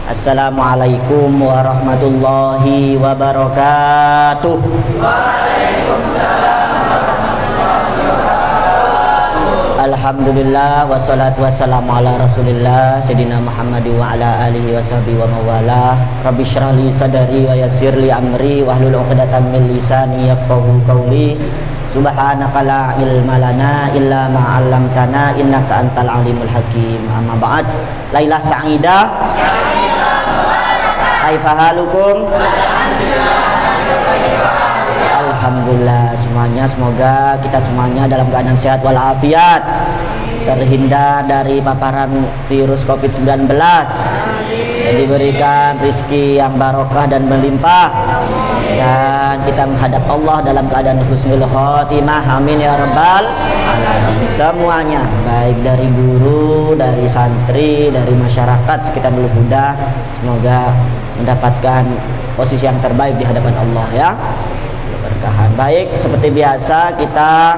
Assalamualaikum warahmatullahi wabarakatuh. Waalaikumsalam warahmatullahi wabarakatuh. Alhamdulillah wassalatu wassalamu ala Rasulillah Sayyidina Muhammad wa ala alihi washabihi wa mawalah. Rabbi shrah li sadri wa yassir li amri wahlul 'uqdatam min lisani yafqahu qawli. Subhanaka la ilma lana illa ma 'allamtana innaka antal alimul hakim. Amma ba'd. Lailah sa'idah. Kaifa halukum? Alhamdulillah semuanya, semoga kita semuanya dalam keadaan sehat walafiat, terhindar dari paparan virus COVID-19, dan diberikan rizki yang barokah dan melimpah, dan kita menghadap Allah dalam keadaan husnul khotimah. Amin ya rabbal alamin. Semuanya, baik dari guru, dari santri, dari masyarakat sekitar Nurul Huda, semoga mendapatkan posisi yang terbaik di hadapan Allah ya. Berkahan. Baik, seperti biasa kita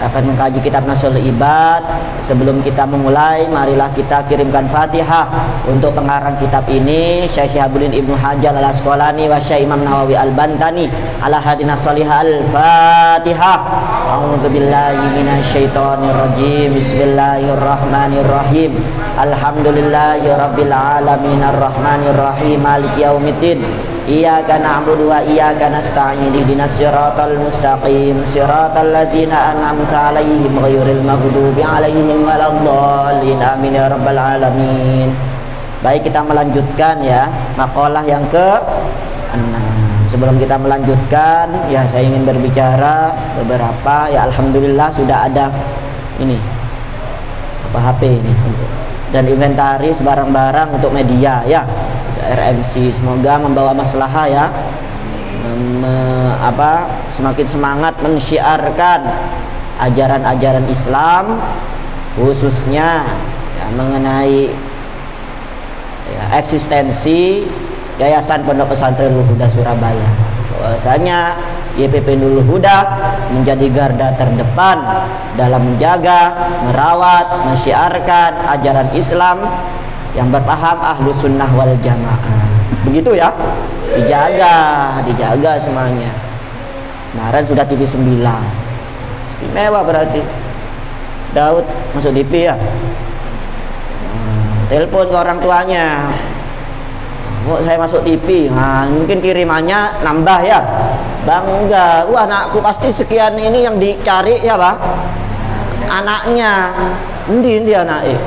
akan mengkaji kitab Nasul Ibad. Sebelum kita memulai, marilah kita kirimkan Fatihah untuk pengarang kitab ini, Syekh Syihabuddin Ibnu Hajar Al-Asqalani wa Syekh Imam Nawawi Al-Bantani ala hadina salihah. Al-Fatihah. A'udzu billahi minasyaitonir rajim. Bismillahirrahmanirrahim. Alhamdulillahirabbil alamin arrahmanir rahim maliki yaumiddin. Iyyaka na'budu wa iyyaka nasta'in ihdinas siratal mustaqim siratal ladzina an'amta 'alaihim ghairil maghdubi 'alaihim waladdallin. Amin ya rabbal alamin. Baik, kita melanjutkan ya makalah yang ke-6. Sebelum kita melanjutkan ya, saya ingin berbicara beberapa ya. Alhamdulillah sudah ada ini apa HP ini dan inventaris barang-barang untuk media ya. RMC, semoga membawa maslahah ya, semakin semangat mensyiarkan ajaran-ajaran Islam, khususnya ya, mengenai ya, eksistensi Yayasan Pondok Pesantren Nurul Huda Surabaya. Bahwasanya YPP Nurul Huda menjadi garda terdepan dalam menjaga, merawat, mensyiarkan ajaran Islam yang berpaham ahlu sunnah wal jamaah. Begitu ya, dijaga semuanya. Kemarin sudah TV 9, istimewa berarti. Daud masuk TV ya, telepon ke orang tuanya, saya masuk TV. Mungkin kirimannya nambah ya, bangga. Anakku pasti sekian ini yang dicari ya Pak. Anaknya endi anaknya.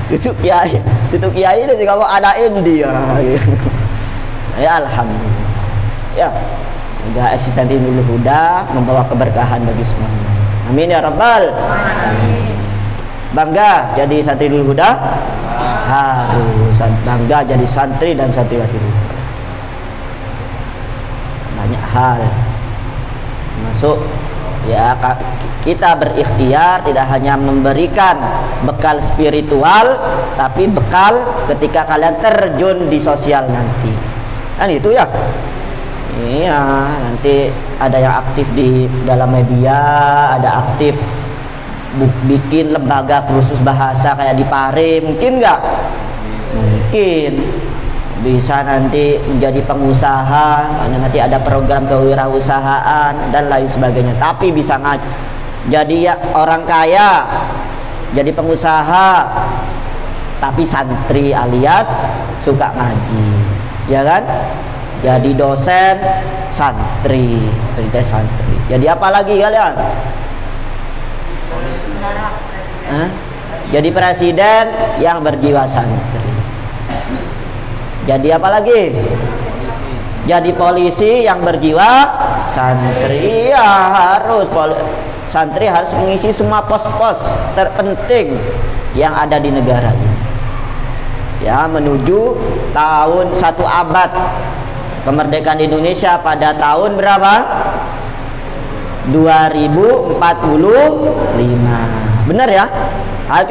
Itu kiai itu juga mau adain dia. Ya alhamdulillah. Ya, semoga eksistensi Nurul Huda membawa keberkahan bagi semuanya. Amin ya rabbal alamin. Bangga jadi santri Nurul Huda, harus bangga jadi santri dan santriwati Nurul Huda. Banyak hal masuk ya, kita berikhtiar tidak hanya memberikan bekal spiritual, tapi bekal ketika kalian terjun di sosial nanti. Kan itu ya. Iya, nanti ada yang aktif di dalam media, ada aktif bikin lembaga kursus bahasa kayak di Pare, mungkin nggak? Mungkin. Bisa nanti menjadi pengusaha, nanti ada program kewirausahaan dan lain sebagainya. Tapi bisa jadi ya, orang kaya, jadi pengusaha, tapi santri alias suka ngaji, ya kan? Jadi dosen santri, Jadi apa lagi kalian? Jadi presiden yang berjiwa santri. Jadi apa lagi? Jadi polisi yang berjiwa santri. Ya harus santri harus mengisi semua pos-pos terpenting yang ada di negara ini. Ya, menuju tahun 1 abad kemerdekaan Indonesia pada tahun berapa? 2045. Benar ya?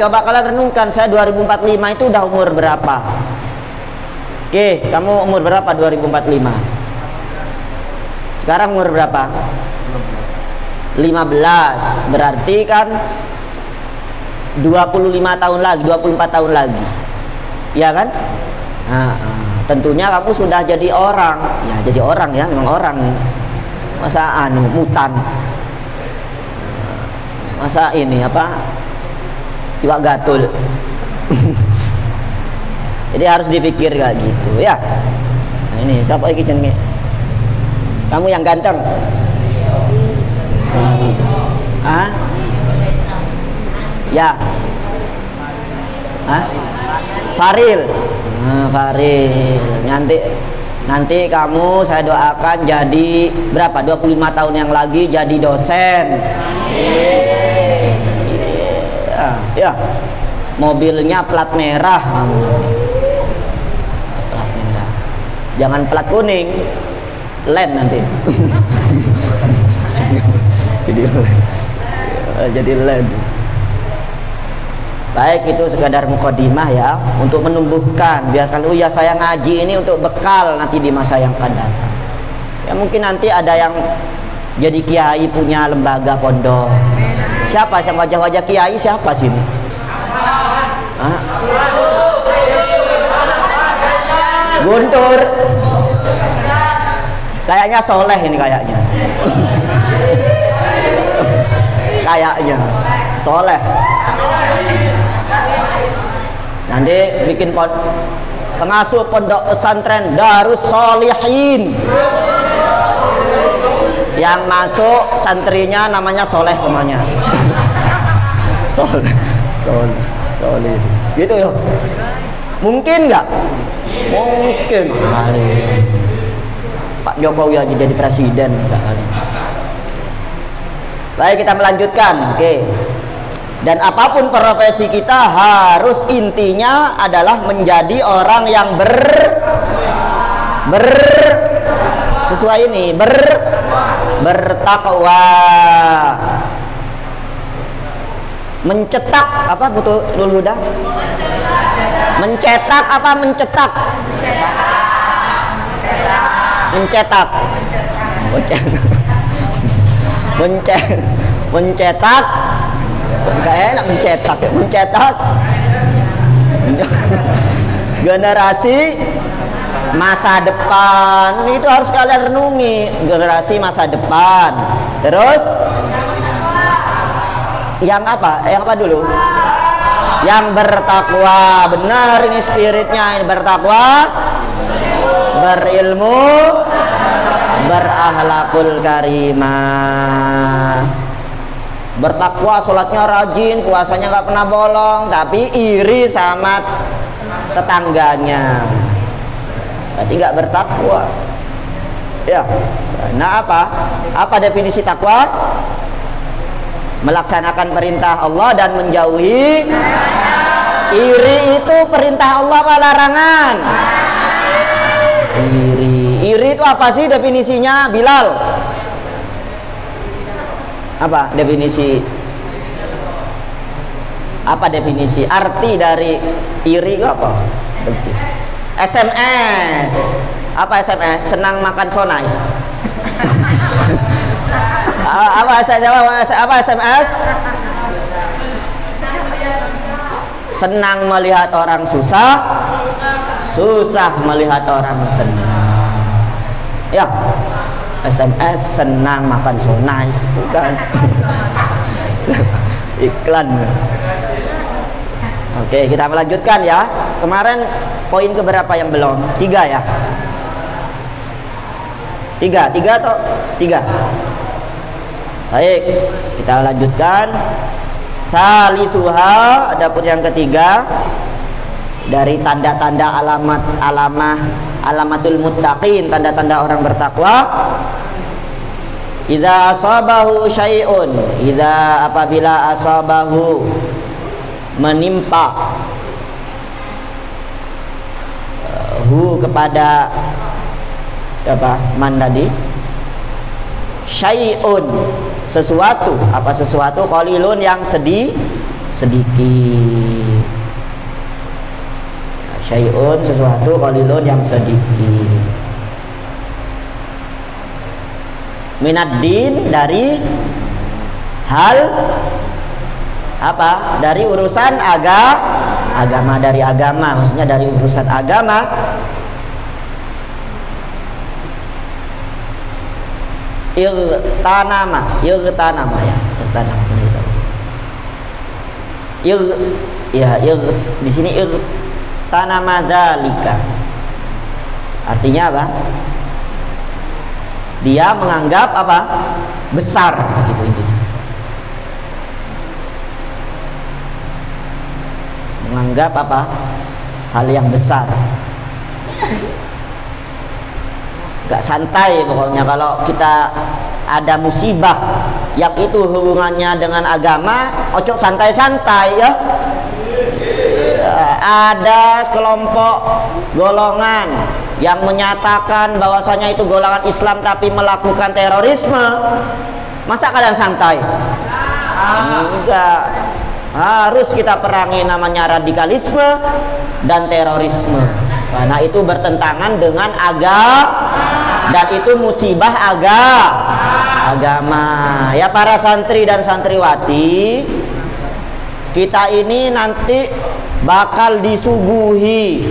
Coba kalian renungkan, saya 2045 itu udah umur berapa? Oke, kamu umur berapa 2045? Sekarang umur berapa? 15. Berarti kan 25 tahun lagi, 24 tahun lagi, ya kan? Tentunya kamu sudah jadi orang, ya jadi orang ya, memang orang. Masa mutan, masa ini apa? Iwak gatul. Jadi harus dipikir kayak gitu ya. Nah, ini siapa lagi jenenge? Kamu yang ganteng. Ya. Faril. Faril. Nanti kamu saya doakan jadi berapa? 25 tahun yang lagi jadi dosen. Ya. Mobilnya plat merah. Plat merah. Jangan plat kuning. Land nanti. Jadi land. Baik, itu sekadar mukadimah ya, untuk menumbuhkan biar kalau ya saya ngaji ini untuk bekal nanti di masa yang akan datang. Ya mungkin nanti ada yang jadi kiai punya lembaga pondok. Siapa yang wajah-wajah kiai siapa sini? Guntur. Kayaknya soleh ini kayaknya. Kayaknya soleh. Nanti bikin pengasuh pondok pesantren Darus Sholihin. Yang masuk santrinya namanya soleh semuanya. Soleh. Gitu ya. Mungkin nggak? Mungkin. Pak Jokowi aja jadi presiden misalnya. Baik, kita melanjutkan. Oke. Dan apapun profesi kita harus intinya adalah menjadi orang yang sesuai ini bertakwa. Mencetak apa betul dulu dah? Mencetak apa mencetak? Mencetak. Mencetak. Gak enak mencetak generasi masa depan. Itu harus kalian renungi, generasi masa depan. Terus yang apa? Yang apa dulu? Yang bertakwa. Benar, ini spiritnya, ini bertakwa, berilmu, berakhlakul karimah. Bertakwa, sholatnya rajin, puasanya nggak pernah bolong, tapi iri sama tetangganya, berarti nggak bertakwa. Ya, nah apa definisi takwa? Melaksanakan perintah Allah dan menjauhi iri. Itu perintah Allah apa larangan? Iri itu apa sih definisinya, Bilal? Apa definisi arti dari iri itu apa? SMS. Apa SMS? Senang makan so nice. Apa SMS? Senang melihat orang susah, susah melihat orang senang. Ya, SMS senang makan so nice, bukan iklan. Oke, kita melanjutkan ya. Kemarin poin keberapa yang belum? 3 ya? 3 atau 3? Baik, kita lanjutkan. Salisuha, adapun yang ketiga dari tanda-tanda alamatul muttaqin, tanda-tanda orang bertakwa. Idza asabahu syai'un, apabila asabahu menimpa kepada apa? Man tadi? Syai'un, sesuatu, apa sesuatu, qalilun yang sedikit. Syai'un, sesuatu, qalilun yang sedikit. Minad din, dari hal apa? Dari urusan agama, dari agama, maksudnya dari urusan agama. Irtanama ya, irtanama di sini irtanama dzalika. Artinya apa? Dia menganggap apa? Besar, gitu intinya. Menganggap apa? Hal yang besar. Gak santai pokoknya kalau kita ada musibah yang itu hubungannya dengan agama, ojo santai-santai ya. Ada kelompok golongan yang menyatakan bahwasanya itu golongan Islam tapi melakukan terorisme, masa kalian santai? Enggak, harus kita perangi namanya radikalisme dan terorisme, karena itu bertentangan dengan agama dan itu musibah agama. Ya para santri dan santriwati, kita ini nanti bakal disuguhi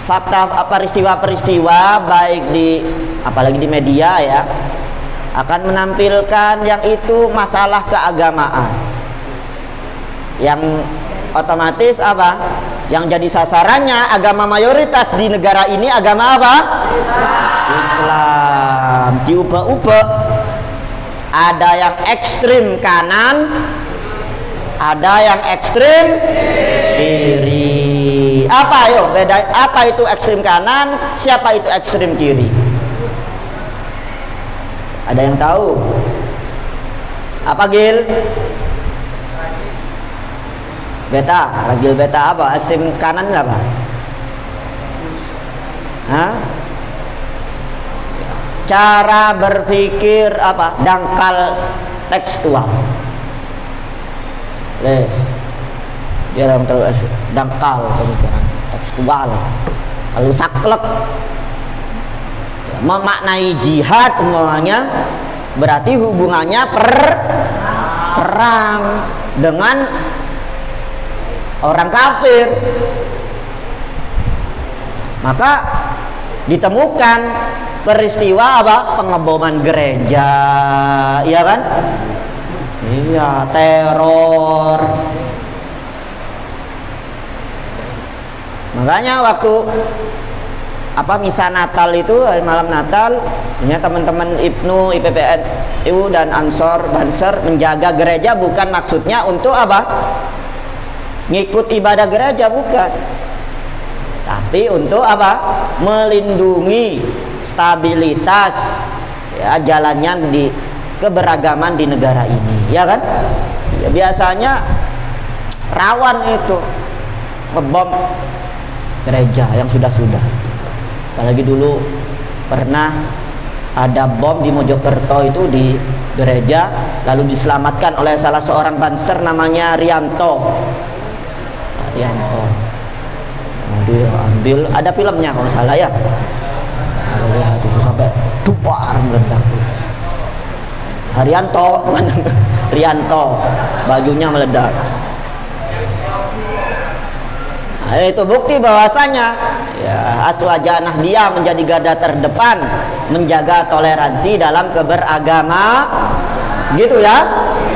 fakta peristiwa-peristiwa, baik di apalagi di media ya, akan menampilkan yang itu masalah keagamaan, yang otomatis apa? Yang jadi sasarannya agama mayoritas di negara ini agama apa? Islam. Diubah-ubah. Ada yang ekstrim kanan, ada yang ekstrim kiri. Apa yo beda? Apa itu ekstrim kanan? Siapa itu ekstrim kiri? Ada yang tahu? Apa Gil? Beta, ragil beta apa? Ekstrem kanan nggak apa? Hah? Cara berpikir apa? Dangkal tekstual. Les. Dia orang terus dangkal pemikiran tekstual. Lalu saklek. Memaknai jihad semuanya berarti hubungannya perang dengan orang kafir. Maka ditemukan peristiwa apa? Pengeboman gereja, iya kan? Iya, teror. Makanya waktu apa misa Natal itu, malam Natal, punya teman-teman IPNU, IPPN, IU dan Ansor, Banser menjaga gereja bukan maksudnya untuk apa? Ngikut ibadah gereja, bukan, tapi untuk apa? Melindungi stabilitas ya jalannya di keberagaman di negara ini, ya kan? Ya, biasanya rawan itu ngebom gereja yang sudah-sudah. Apalagi dulu pernah ada bom di Mojokerto itu di gereja, lalu diselamatkan oleh salah seorang banser namanya Rianto. Dia ambil, ada filmnya kalau salah ya. Lihat itu sampai duar meledak. Haryanto, Rianto, bajunya meledak. Nah, itu bukti bahwasanya ya Aswajanah dia menjadi garda terdepan menjaga toleransi dalam keberagama, gitu ya.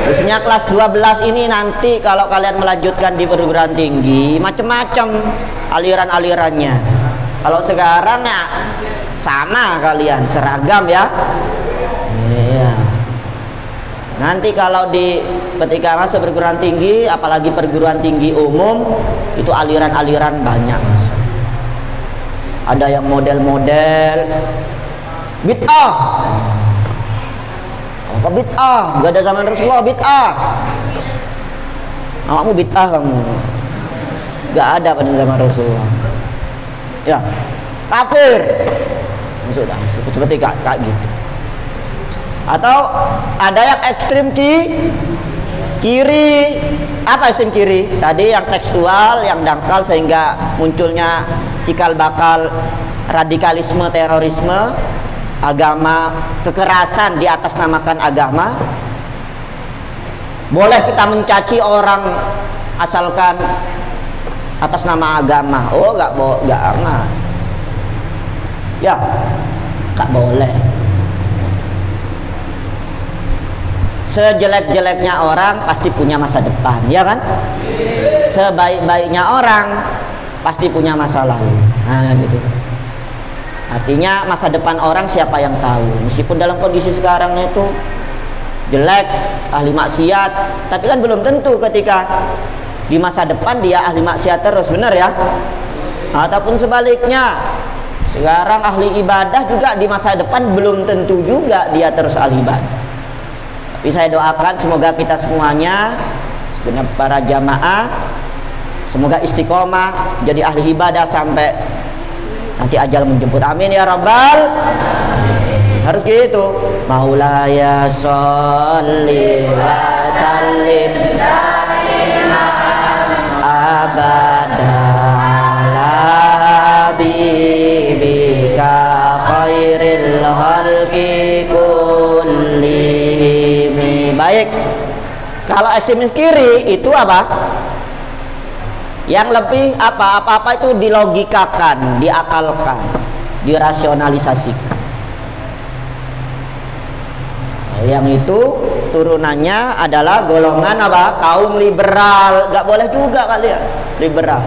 Khususnya kelas 12 ini nanti kalau kalian melanjutkan di perguruan tinggi macam-macam aliran-alirannya. Kalau sekarang ya sama kalian, seragam ya. Iya. Nanti kalau di ketika masuk perguruan tinggi, apalagi perguruan tinggi umum, itu aliran-aliran banyak masuk. Ada yang model-model bid'ah. Apa bid'ah? Gak ada zaman Rasulullah bid'ah. Awakmu bid'ah kamu. Gak ada pada zaman Rasulullah. Ya, kafir. Sudah seperti kayak gitu. Atau ada yang ekstrim kiri. Apa ekstrim kiri? Tadi yang tekstual, yang dangkal sehingga munculnya cikal bakal radikalisme, terorisme, agama, kekerasan di atas namakan agama. Boleh kita mencaci orang asalkan atas nama agama. Oh, nggak aman. Ya, nggak boleh. Sejelek-jeleknya orang pasti punya masa depan, ya kan? Sebaik-baiknya orang pasti punya masa lalu. Nah, gitu. Artinya masa depan orang siapa yang tahu? Meskipun dalam kondisi sekarang itu jelek, ahli maksiat, tapi kan belum tentu ketika di masa depan dia ahli maksiat terus, benar ya? Ataupun sebaliknya, sekarang ahli ibadah juga di masa depan belum tentu juga dia terus ahli ibadah. Tapi saya doakan semoga kita semuanya, segenap para jamaah, semoga istiqomah jadi ahli ibadah sampai nanti ajal menjemput. Amin ya rabbal. Harus gitu. Maulaya sholli wa sallim abada ala bibika khairil khalqi kullihim. Baik. Kalau ekstremis kiri itu apa? Yang lebih apa-apa itu dilogikakan, diakalkan, dirasionalisasikan. Yang itu turunannya adalah golongan apa? Kaum liberal. Gak boleh juga kali ya, liberal.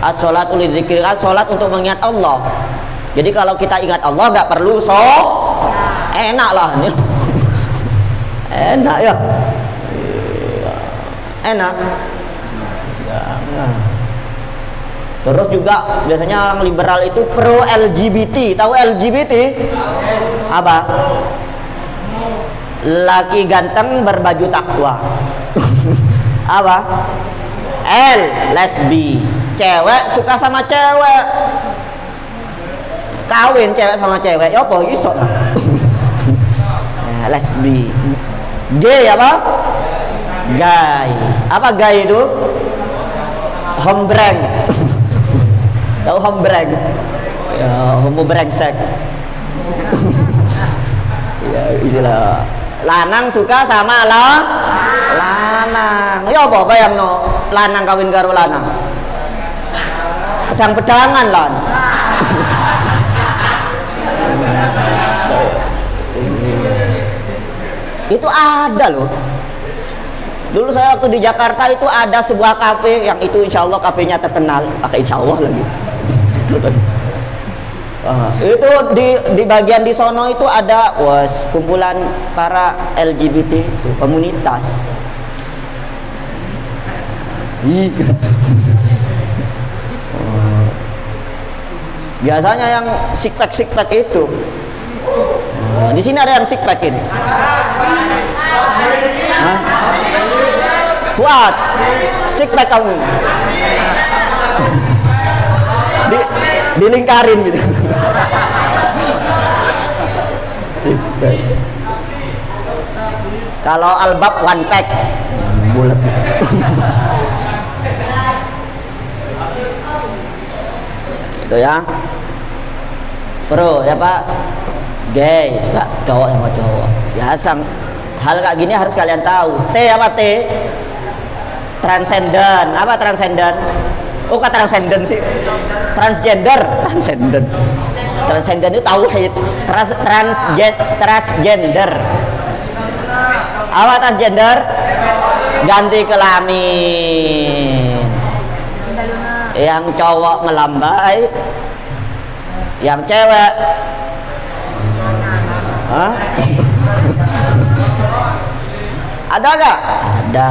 As-sholatu lidzikri, sholat untuk mengingat Allah. Jadi kalau kita ingat Allah gak perlu enak lah. Enak ya, enak. Terus juga biasanya orang liberal itu pro LGBT. Tahu LGBT? Apa? Laki ganteng berbaju takwa. Apa? L, lesbi. Cewek suka sama cewek. Kawin cewek sama cewek. Ya apa iso lah. Lesbi. Gay apa? Gay. Apa gay itu? Hombreng. Tahu hombreng? Ya, homo brengsek. Ya, istilah. Lanang suka sama lanang. Ya apa bayang no? Lanang kawin karo lanang. Pedang-pedangan lan. Itu ada loh. Dulu saya waktu di Jakarta itu ada sebuah kafe yang itu insya Allah kafenya terkenal. Pakai insya Allah lagi. Itu di bagian di sono itu ada kumpulan para LGBT itu, komunitas. Biasanya yang six pack itu. Di sini ada yang six pack ini. Fuad, six pack kamu. Dilingkarin gitu. Six pack. Kalau albab one pack, bulat. Itu ya. Pro ya Pak. Gay, suka cowok sama cowok. Biasa hal kayak gini harus kalian tahu. T apa T? Transcendent. Apa transcendent? Oh, kok transcendent sih? Transgender. Transcendent. Transcendent itu tauhid. Transgender. Apa transgender? Ganti kelamin. Yang cowok melambai, yang cewek ada gak? Ada.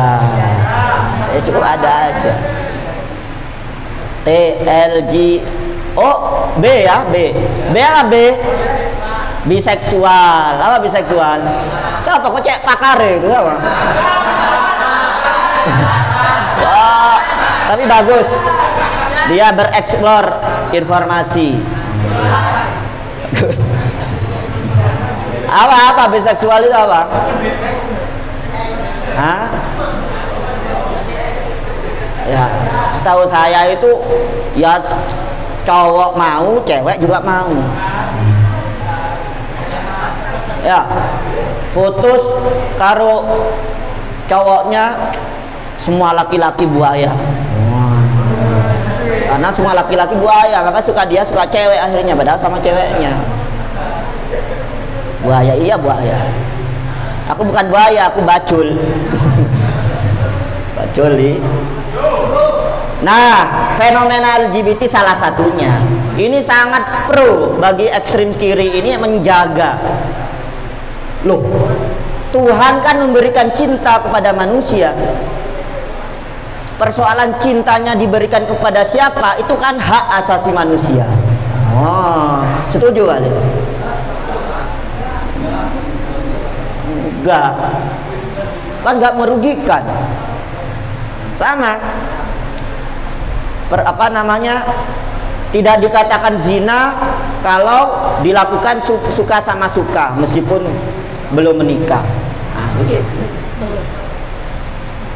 Ya cukup ada aja. T L G O B ya, B. B apa B? Biseksual. Apa biseksual? Siapa kok cek pakar itu apa? Wah, tapi bagus. Dia bereksplor informasi. Bagus. Apa biseksual itu apa? Hah? Ya, setahu saya itu ya cowok mau, cewek juga mau. Ya. putus karo cowoknya, semua laki-laki buaya. Karena semua laki-laki buaya, maka suka dia suka cewek akhirnya, padahal sama ceweknya. Buaya, iya buaya. Aku bukan buaya, aku bacul. Bacul nih. Nah, fenomena LGBT salah satunya. Ini sangat pro bagi ekstrim kiri ini menjaga. Loh, Tuhan kan memberikan cinta kepada manusia. Persoalan cintanya diberikan kepada siapa, itu kan hak asasi manusia. Oh, setuju kali? Enggak. Kan enggak merugikan. Sama. Tidak dikatakan zina kalau dilakukan suka sama suka meskipun belum menikah. Nah, begitu.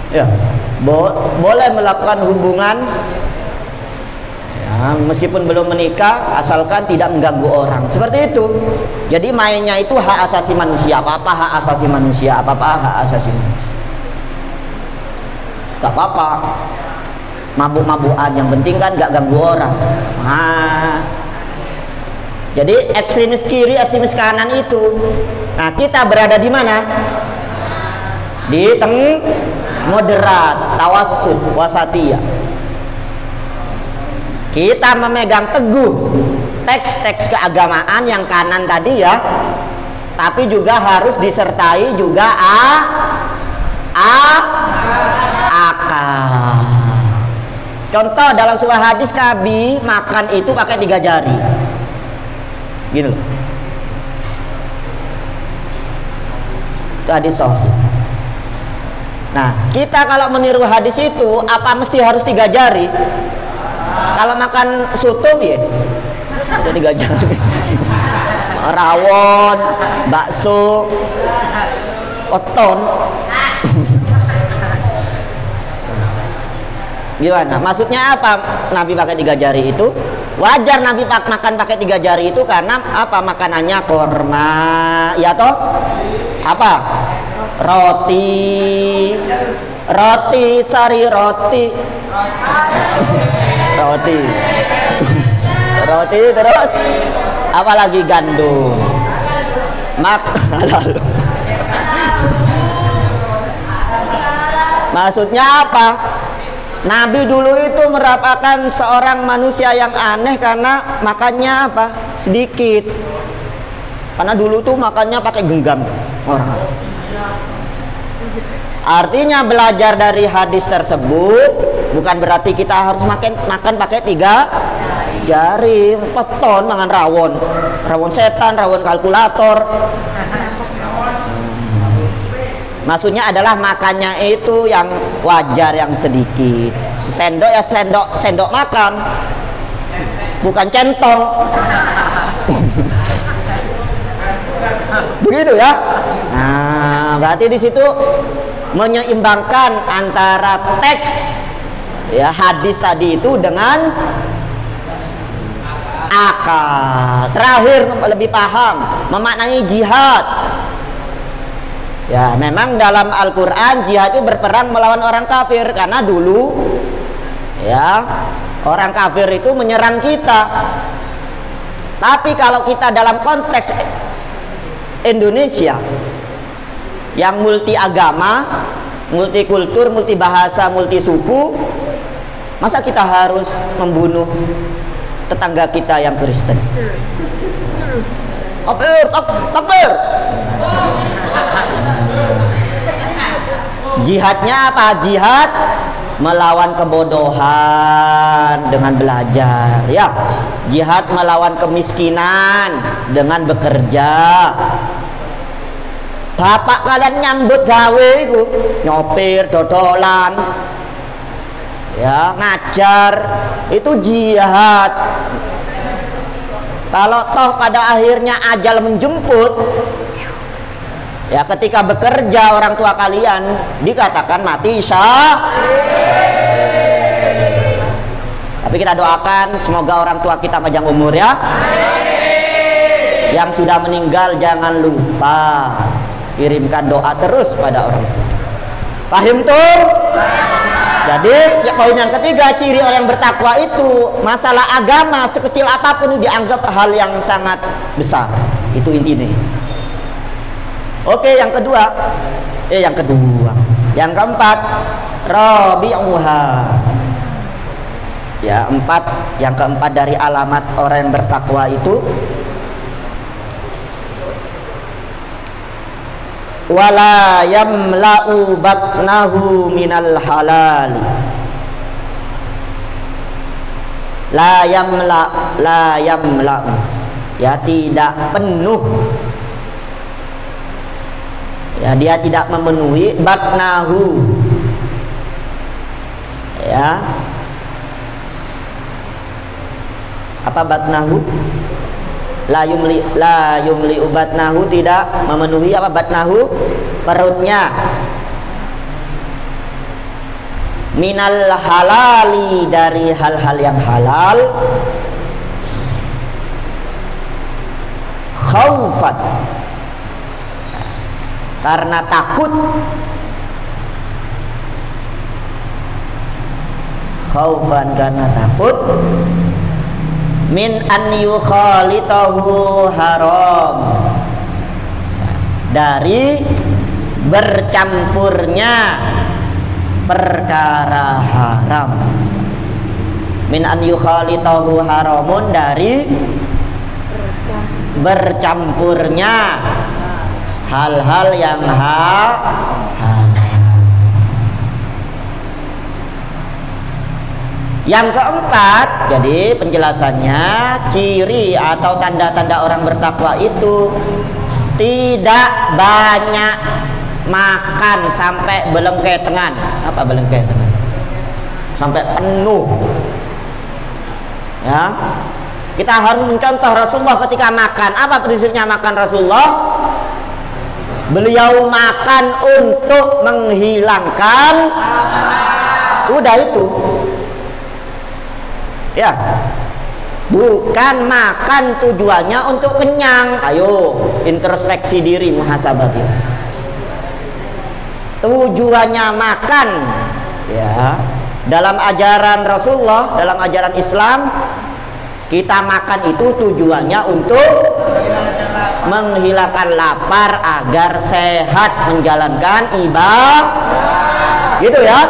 Ya, boleh melakukan hubungan ya, meskipun belum menikah asalkan tidak mengganggu orang. Seperti itu. Jadi mainnya itu hak asasi manusia. Apa-apa hak asasi manusia, apa-apa hak asasi manusia. Gak apa-apa. Mabuk-mabukan, yang penting kan gak ganggu orang. Nah, jadi ekstremis kiri, ekstremis kanan itu. Nah, kita berada di mana? Di moderat, tawassut, wasatiyah. Kita memegang teguh teks-teks keagamaan yang kanan tadi ya, tapi juga harus disertai juga akal. Contoh dalam sebuah hadis, Nabi makan itu pakai 3 jari. Gini loh. Itu hadis sahih. Nah, kita kalau meniru hadis itu, apa mesti harus 3 jari? Kalau makan soto ya, ada 3 jari. Rawon, bakso, oton. Gimana? Maksudnya apa Nabi pakai 3 jari itu? Wajar Nabi makan pakai 3 jari itu karena apa? Makanannya korma, ya toh? Apa? Roti, sari roti, roti terus apalagi gandum, maksudnya apa? Nabi dulu itu merupakan seorang manusia yang aneh karena makannya apa? Sedikit. Karena dulu tuh makannya pakai genggam orang. Artinya belajar dari hadis tersebut bukan berarti kita harus makan pakai 3 jari. Peton mangan rawon setan, rawon kalkulator. Maksudnya adalah makannya itu yang wajar, yang sedikit. Sendok ya sendok makan, bukan centong. Begitu ya. Nah, berarti di situ menyeimbangkan antara teks ya hadis tadi itu dengan akal. Terakhir lebih paham memaknai jihad. Ya, memang dalam Al-Quran jihad itu berperang melawan orang kafir karena dulu ya orang kafir itu menyerang kita. Tapi kalau kita dalam konteks Indonesia yang multi agama, multi kultur, multi bahasa, multi suku, masa kita harus membunuh tetangga kita yang Kristen? Takbir. Jihadnya apa? Jihad melawan kebodohan dengan belajar ya. Jihad melawan kemiskinan dengan bekerja. Bapak kalian nyambut gawe itu nyopir, dodolan ya, ngajar, itu jihad. Kalau toh pada akhirnya ajal menjemput ya, ketika bekerja orang tua kalian dikatakan mati tapi kita doakan semoga orang tua kita panjang umur ya. Yang sudah meninggal jangan lupa kirimkan doa terus pada orang tua. Paham tuh? Jadi poin yang ketiga, ciri orang bertakwa itu masalah agama sekecil apapun dianggap hal yang sangat besar. Itu intinya. Oke, yang kedua. Yang keempat, rabi'uha. Ya, yang keempat dari alamat orang yang bertakwa itu wala yamla'u batnahu minal halal. La yamla'u, ya tidak penuh, ya dia tidak memenuhi batnahu, ya apa batnahu? La yumli batnahu, tidak memenuhi apa batnahu, perutnya, minal halali, dari hal-hal yang halal, khaufan, karena takut, khaufan karena takut, min an yukhalitahu haram, dari bercampurnya perkara haram. Min an yukhalitahu haramun, dari bercampurnya hal-hal yang haram. Yang keempat, jadi penjelasannya, ciri atau tanda-tanda orang bertakwa itu tidak banyak makan sampai belengke tengan. Apa belengke tengan? Sampai penuh. Ya, kita harus mencontoh Rasulullah ketika makan. Apa prinsipnya makan Rasulullah? Beliau makan untuk menghilangkan, udah itu. Ya, bukan makan tujuannya untuk kenyang. Ayo introspeksi diri, muhasabah diri. Tujuannya makan, ya, dalam ajaran Rasulullah, dalam ajaran Islam, kita makan itu tujuannya untuk menghilangkan lapar agar sehat menjalankan ibadah. Gitu ya.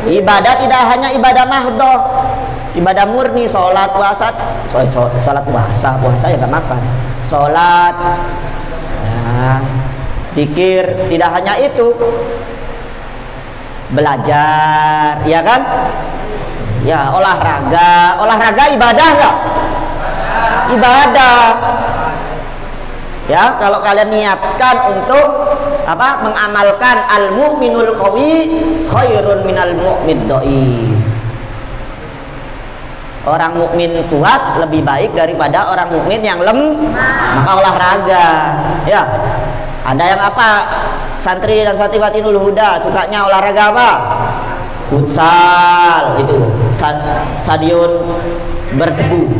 Ibadah tidak hanya ibadah mahdhah, ibadah murni, sholat, puasa, puasa ya gak makan, sholat, ya, zikir, tidak hanya itu, belajar, ya kan, ya olahraga ibadah nggak? Ibadah, ya kalau kalian niatkan untuk apa, mengamalkan al-mu'minul qawi khairun minal mu'min dhaif. Orang mukmin kuat lebih baik daripada orang mukmin yang maka olahraga. Ya, ada yang apa, santri dan santriwati Nurul Huda sukanya olahraga apa? Futsal, itu stadion berdebu.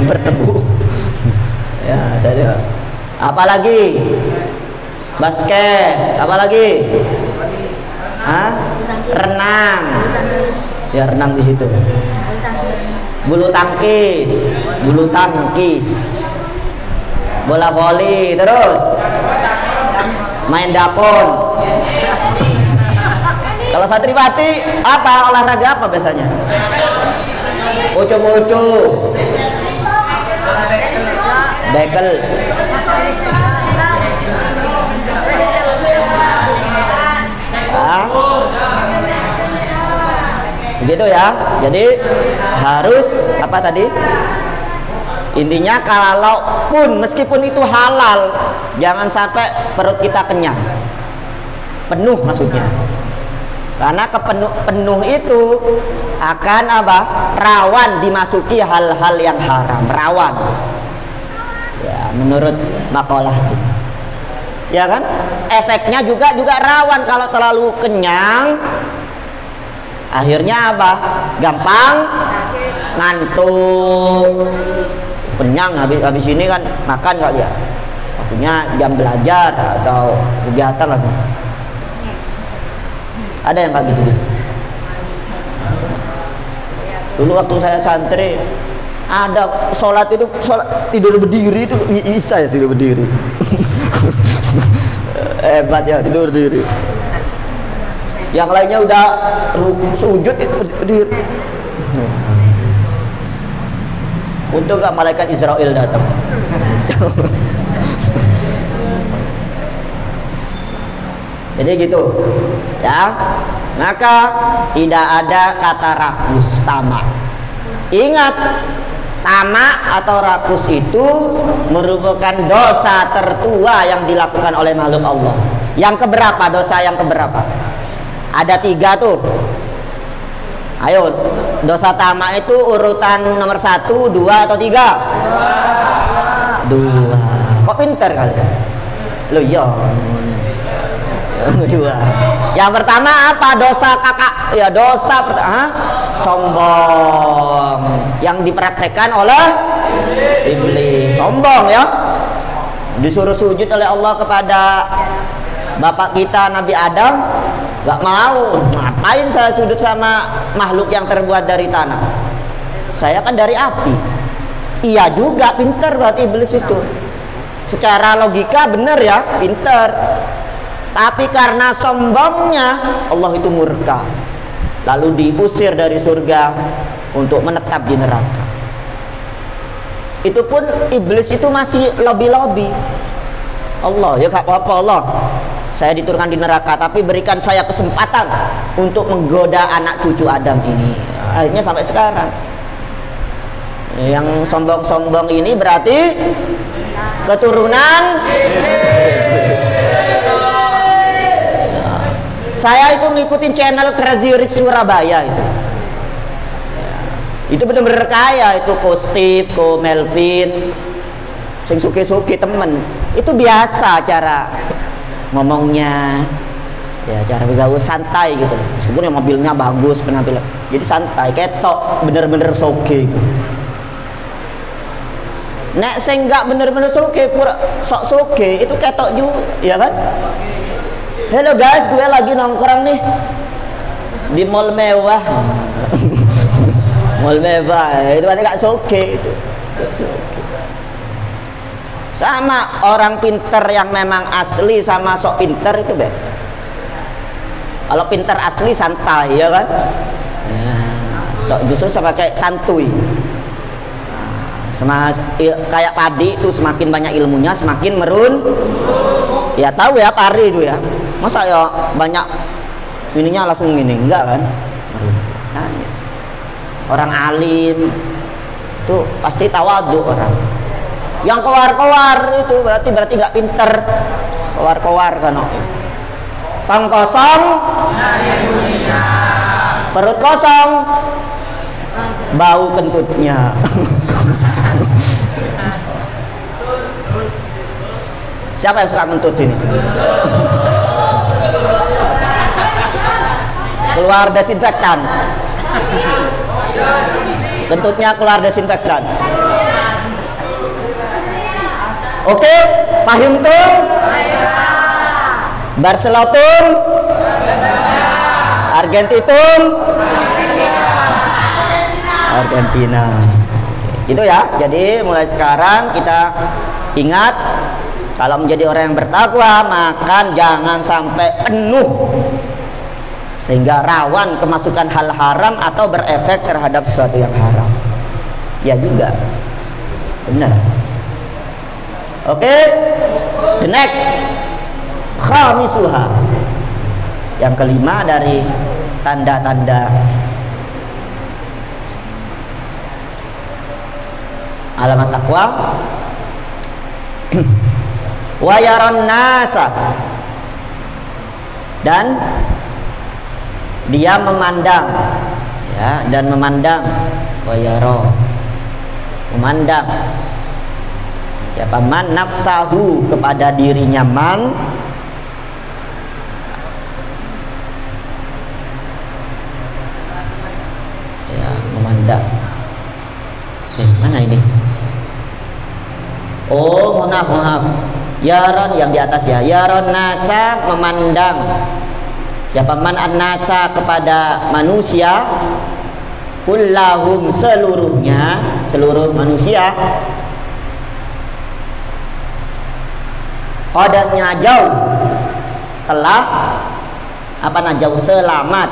Berdebu. Ya, saya. Apalagi basket, apalagi? Hah? Renang. Ya, renang di situ. Bulu tangkis, bola voli, terus main dapon. Kalau santriwati apa, olahraga apa biasanya? Ucu-ucu, bekel. Begitu ya. Jadi harus apa tadi? Intinya kalaupun meskipun itu halal, jangan sampai perut kita kenyang. Penuh maksudnya. Karena penuh itu akan apa? Rawan dimasuki hal-hal yang haram, rawan. Ya, menurut makalah. Ya kan? Efeknya juga rawan kalau terlalu kenyang. Akhirnya apa? Gampang ngantuk, kenyang, habis ini kan makan kali ya, punya jam belajar atau kegiatan lah. Ada yang kayak gitu. Dulu waktu saya santri ada sholat itu, sholat tidur berdiri itu bisa ya, tidur berdiri. Hebat ya, tidur berdiri. Yang lainnya udah sujud itu berdiri. Untung gak malaikat Israel datang. Jadi gitu ya. Maka tidak ada kata rakus tamak. Ingat, tamak atau rakus itu merupakan dosa tertua yang dilakukan oleh makhluk Allah. Yang keberapa? Dosa yang keberapa? Ada 3 tuh. Ayo, dosa tamak itu urutan nomor 1, 2 atau 3? 2. Kok pinter kali? Loh iya. Yang kedua. Yang pertama apa? Dosa kakak. Ya dosa pertama sombong yang dipraktekkan oleh iblis. Sombong ya. Disuruh sujud oleh Allah kepada bapak kita Nabi Adam, gak mau. Ngapain saya sujud sama makhluk yang terbuat dari tanah? Saya kan dari api. Iya juga, pinter buat iblis itu. Secara logika bener ya, pinter. Tapi karena sombongnya Allah itu murka, lalu diusir dari surga untuk menetap di neraka. Itu pun iblis itu masih lobby-lobby. Allah, ya gak apa-apa Allah, saya diturunkan di neraka, tapi berikan saya kesempatan untuk menggoda anak cucu Adam ini. Akhirnya sampai sekarang. Yang sombong-sombong ini berarti keturunan. Saya itu ngikutin channel Crazy Rich Surabaya itu. Itu bener-bener kaya itu, ko Steve, ko Melvin, sing suke-suke temen. Itu biasa cara ngomongnya, ya cara bergaul santai gitu. Meskipun yang mobilnya bagus penampilan, jadi santai, ketok bener-bener soke. Nek sing nggak bener-bener soke, pura sok soke, itu ketok juga, ya kan? Hello guys, gue lagi nongkrong nih di mall mewah. Mall mewah, itu berarti gak soke itu. Sama orang pinter yang memang asli sama sok pinter itu beda. Kalau pinter asli santai ya kan, sok justru sama kayak santuy. Kayak padi itu semakin banyak ilmunya semakin merun. Ya tahu ya pari itu ya. Masa ya banyak ininya langsung gini, enggak kan? Nah, ya. Orang alim itu pasti tawadhu orang. Yang kowar-kowar itu berarti nggak pinter. Kowar-kowar kan. Tong kosong, perut kosong, bau kentutnya. Siapa yang suka kentut sini? Keluar desinfektan. Kentutnya keluar desinfektan. Oke, pahim tuh? Barcelotum? Argentitum? Argentina. Gitu ya. Jadi mulai sekarang kita ingat, kalau menjadi orang yang bertakwa maka jangan sampai penuh sehingga rawan kemasukan hal haram atau berefek terhadap sesuatu yang haram. Ya juga, benar. Oke, the next, khamisuha, yang kelima dari tanda-tanda alamat takwa. Wa yaran nasa, dan dia memandang, ya, dan memandang. Wa yara, memandang. Siapa? Man nafsahu, kepada dirinya. Man ya, memandang. Mana ini? Oh, maaf. Yaron yang di atas ya. Yaron nasa memandang. Siapa man an-nasa kepada manusia, kullahum seluruhnya, seluruh manusia. Qad najau telah apa najau selamat.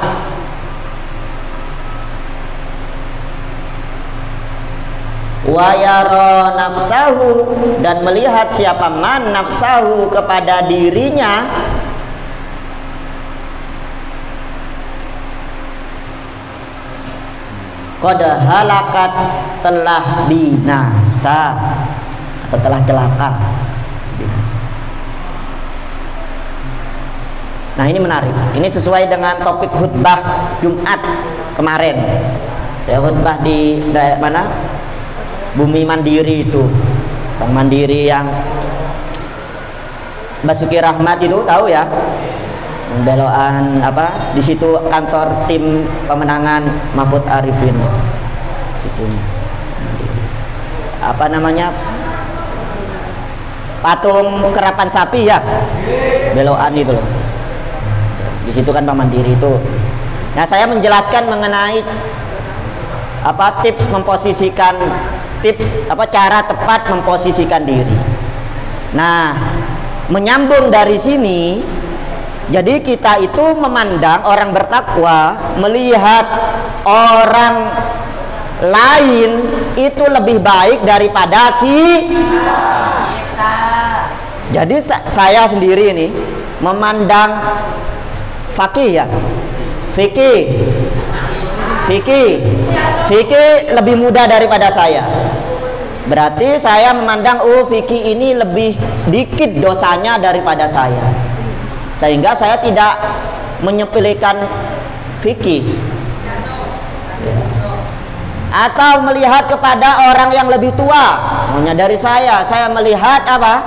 Wa yara nafsahu dan melihat siapa man nafsahu kepada dirinya qad halakat telah binasa atau telah celaka binasa. Nah ini menarik, ini sesuai dengan topik khutbah Jumat kemarin. Saya khutbah di mana? Bumi Mandiri itu, Bank Mandiri yang Basuki Rahmat itu tahu ya, belokan apa? Di situ kantor tim pemenangan Mahfud Arifin, itunya. Apa namanya? Patung kerapan sapi ya, belokan itu loh. Di situ kan Bank Mandiri itu. Nah saya menjelaskan mengenai apa tips memposisikan cara tepat memposisikan diri. Nah, menyambung dari sini, jadi kita itu memandang orang bertakwa, melihat orang lain itu lebih baik daripada kita. Jadi saya sendiri ini memandang fakih ya, fikih lebih muda daripada saya. Berarti saya memandang fikih ini lebih dikit dosanya daripada saya, sehingga saya tidak menyepelekan fikih. Atau melihat kepada orang yang lebih tua, maunya dari saya melihat apa?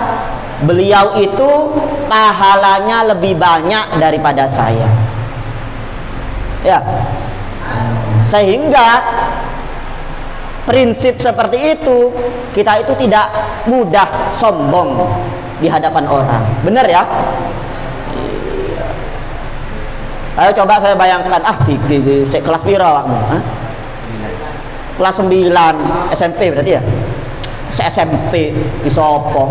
Beliau itu pahalanya lebih banyak daripada saya. Ya. Sehingga prinsip seperti itu, kita itu tidak mudah sombong di hadapan orang. Benar ya? Ayo coba saya bayangkan, fikih kelas piro awakmu? Kelas 9 SMP berarti ya? SMP iso apa?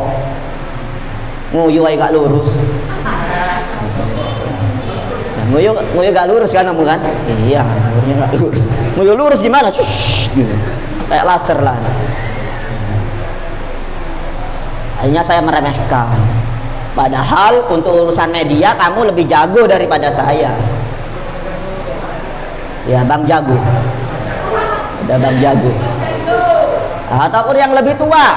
Nguyu ae gak lurus. Nguyu gak lurus kan kamu kan? Iya, nguyu gak lurus. Nguyu lurus gimana? Shush, gitu. Kayak laser lah. Akhirnya saya meremehkan. Padahal untuk urusan media kamu lebih jago daripada saya. Ya, Bang Jago. Ada Bang Jago. Ataupun yang lebih tua.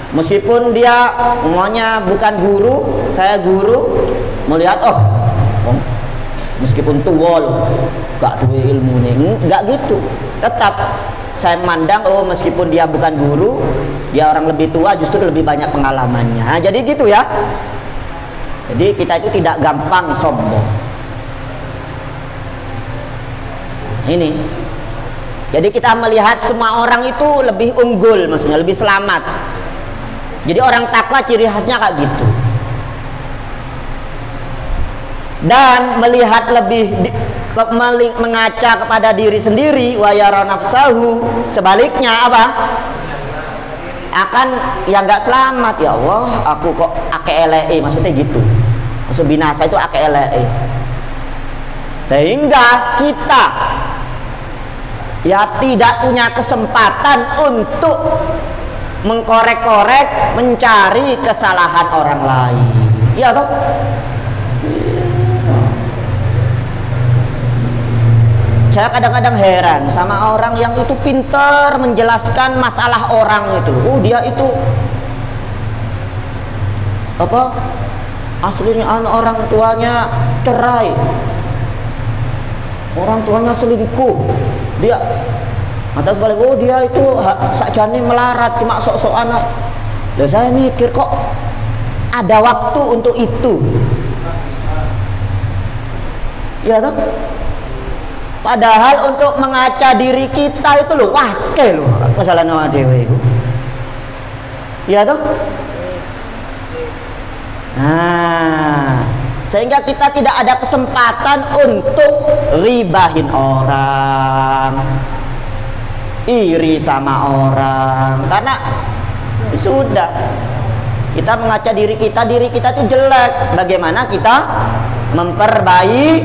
Meskipun dia umumnya bukan guru, saya guru, melihat meskipun tua loh, gak tuh ilmu nih, nggak gitu. Tetap saya mandang meskipun dia bukan guru, dia orang lebih tua, justru lebih banyak pengalamannya. Nah, jadi gitu ya. Jadi kita itu tidak gampang sombong. Ini. Jadi kita melihat semua orang itu lebih unggul, maksudnya lebih selamat. Jadi orang takwa ciri khasnya kayak gitu. Dan melihat lebih mengaca kepada diri sendiri, wa yara nafsahu, sebaliknya apa? Akan yang nggak selamat. Ya Allah, aku kok akele, maksudnya gitu. Maksud binasa itu akele. Sehingga kita ya tidak punya kesempatan untuk mengkorek-korek, mencari kesalahan orang lain. Iya toh? Saya kadang-kadang heran sama orang yang itu pintar menjelaskan masalah orang itu. Dia itu apa? Aslinya orang tuanya cerai, orang tuanya selingkuh. Dia atau sebalik, dia itu sakjane melarat, cuma sok-sok anak. Loh, saya mikir kok ada waktu untuk itu. Ya toh? Padahal untuk mengaca diri kita itu loh, wake loh masalah nama dewe itu. Ya toh? Nah, sehingga kita tidak ada kesempatan untuk ribahin orang, iri sama orang, karena sudah kita mengaca diri kita itu jelek. Bagaimana kita memperbaiki?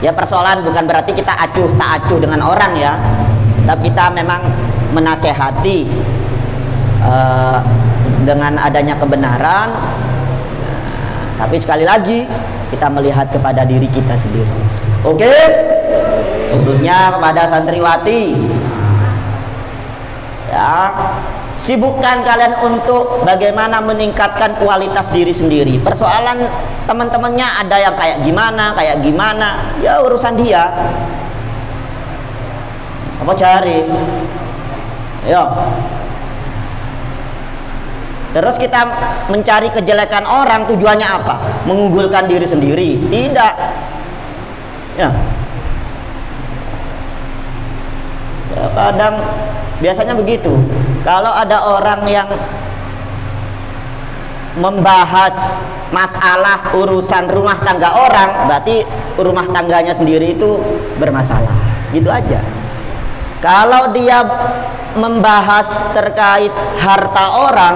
Ya, persoalan bukan berarti kita acuh tak acuh dengan orang ya, tapi kita memang menasehati dengan adanya kebenaran. Tapi sekali lagi kita melihat kepada diri kita sendiri. Oke? Khususnya kepada santriwati. Ya, sibukkan kalian untuk bagaimana meningkatkan kualitas diri sendiri. Persoalan teman-temannya ada yang kayak gimana, ya urusan dia. Aku cari. Yo. Terus kita mencari kejelekan orang, tujuannya apa? Mengunggulkan diri sendiri? Tidak. Ya. Ya, kadang biasanya begitu. Kalau ada orang yang membahas masalah urusan rumah tangga orang, berarti rumah tangganya sendiri itu bermasalah. Gitu aja. Kalau dia membahas terkait harta orang,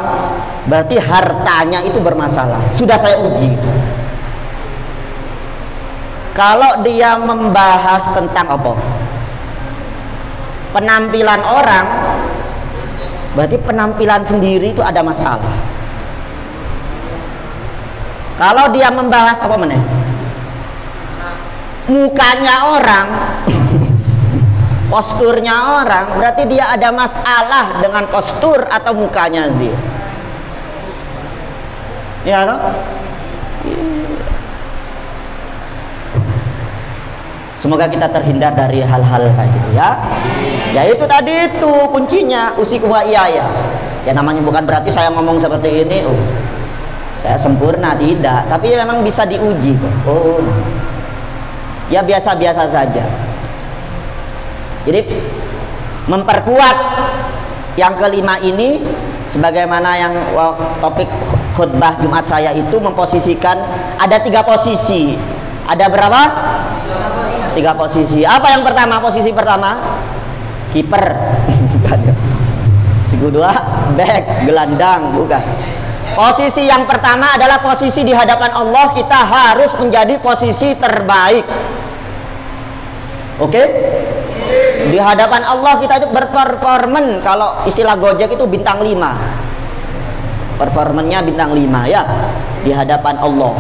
berarti hartanya itu bermasalah. Sudah saya uji. Kalau dia membahas tentang apa? Penampilan orang, berarti penampilan sendiri itu ada masalah. Kalau dia membahas apa meneh? Mukanya orang, posturnya orang, berarti dia ada masalah dengan postur atau mukanya sendiri. Ya toh? Semoga kita terhindar dari hal-hal kayak gitu ya. Ya itu tadi itu kuncinya, usiku wa iyaya. Ya namanya bukan berarti saya ngomong seperti ini, saya sempurna, tidak. Tapi memang bisa diuji kok. Ya biasa-biasa saja. Jadi memperkuat yang kelima ini, sebagaimana yang topik khutbah Jumat saya itu memposisikan ada 3 posisi. Ada berapa? 3 posisi. Apa yang pertama? Posisi pertama kiper. Posisi kedua back, gelandang, bukan. Posisi yang pertama adalah posisi di hadapan Allah, kita harus menjadi posisi terbaik. Oke? Di hadapan Allah kita itu berperforman. Kalau istilah Gojek itu bintang 5. Performannya bintang 5 ya, di hadapan Allah.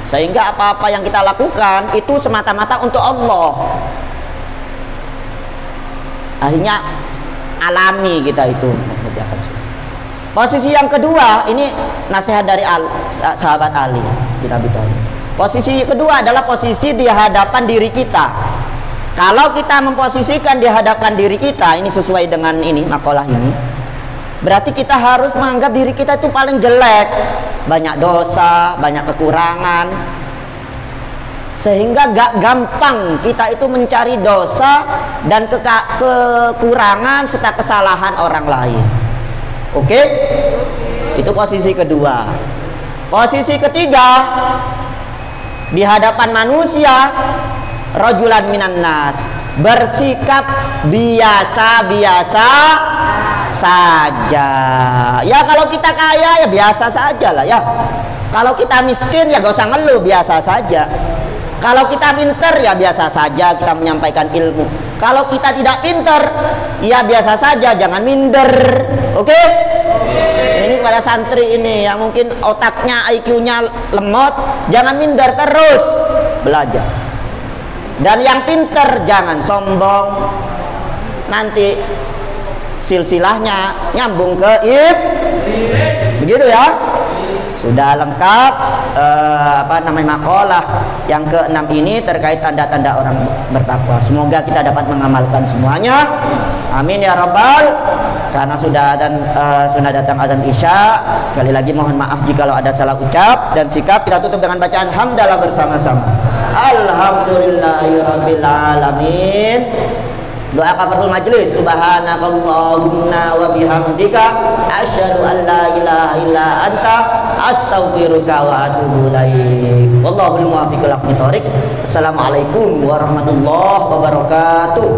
Sehingga apa-apa yang kita lakukan itu semata-mata untuk Allah. Akhirnya alami kita itu. Posisi yang kedua, ini nasihat dari sahabat Ali bin Abi Thalib. Posisi kedua adalah posisi di hadapan diri kita. Kalau kita memposisikan di hadapan diri kita, ini sesuai dengan ini makalah ini, berarti kita harus menganggap diri kita itu paling jelek, banyak dosa, banyak kekurangan, sehingga gak gampang kita itu mencari dosa dan kekurangan serta kesalahan orang lain. Oke? Itu posisi kedua. Posisi ketiga, di hadapan manusia, rajulan minan nas, bersikap biasa-biasa saja. Ya kalau kita kaya ya biasa saja lah ya. Kalau kita miskin ya gak usah ngeluh, biasa saja. Kalau kita pinter ya biasa saja kita menyampaikan ilmu. Kalau kita tidak pinter ya biasa saja, jangan minder. Oke? Ini pada santri ini yang mungkin otaknya, IQ-nya lemot, jangan minder, terus belajar. Dan yang pinter jangan sombong, nanti silsilahnya nyambung ke begitu ya. Sudah lengkap makalah yang ke-6 ini terkait tanda-tanda orang bertakwa. Semoga kita dapat mengamalkan semuanya. Amin ya rabbal. Karena sudah datang azan Isya. Sekali lagi mohon maaf jikalau ada salah ucap dan sikap. Kita tutup dengan bacaan hamdalah bersama-sama. Alhamdulillahirabbil alamin. Doa kafaratul majlis. Subhanakallahumma wa bihamdika asyhadu an la ilaha illa anta astaghfiruka wa atubu ilaik. Wallahul muwaffiq ila aqwamit thoriq. Assalamualaikum warahmatullahi wabarakatuh.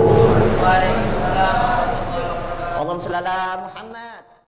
Waalaikumsalam warahmatullahi wabarakatuh. Allahumma shalli ala Muhammad.